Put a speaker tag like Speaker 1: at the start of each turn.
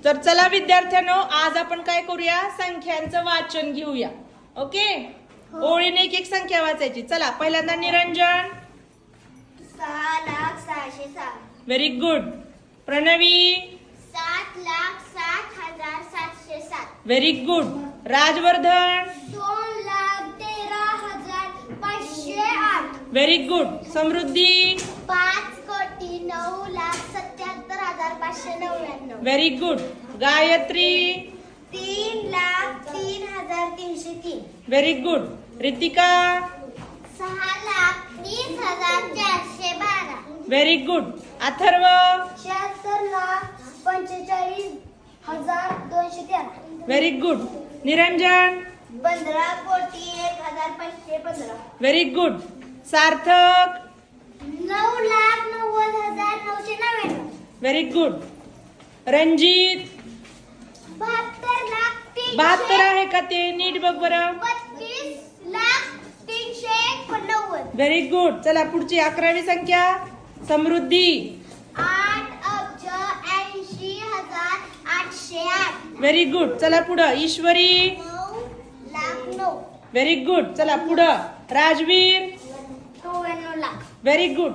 Speaker 1: तर चला विद्यार्थ्यांनो, आज आपण काय करूया, संख्यांचं वाचन घेऊया. ओके. ओळीने एक एक संख्या वाचायची. चला, पहिल्यांदा Niranjan.
Speaker 2: 6,06,006.
Speaker 1: Very good. Pranavi.
Speaker 2: 7,07,707.
Speaker 1: Very good. Rajvardhan.
Speaker 2: 2,13,508.
Speaker 1: Very good. Samruddhi.
Speaker 2: 5,09,77,599.
Speaker 1: Very good. Gayatri.
Speaker 2: 3,03,303.
Speaker 1: Very good. Ritika.
Speaker 2: 6,30,412.
Speaker 1: Very good. Atharva.
Speaker 2: 76,45,213.
Speaker 1: Very good. Niranjan.
Speaker 2: 15,01,515.
Speaker 1: Very good. Sarthak.
Speaker 2: 9,90,999.
Speaker 1: Very good. Ranjit. 72 आहे का ते नीट बघ बरं.
Speaker 2: 32,03,90.
Speaker 1: Very good. चला पुढची 11वी संख्या. समृद्धी.
Speaker 2: 8,80,808.
Speaker 1: Very good. चला पुढं. ईश्वरी.
Speaker 2: 9,09,000.
Speaker 1: Very good. चला पुढं. राजवीर.
Speaker 2: 99,00,000.
Speaker 1: Very good.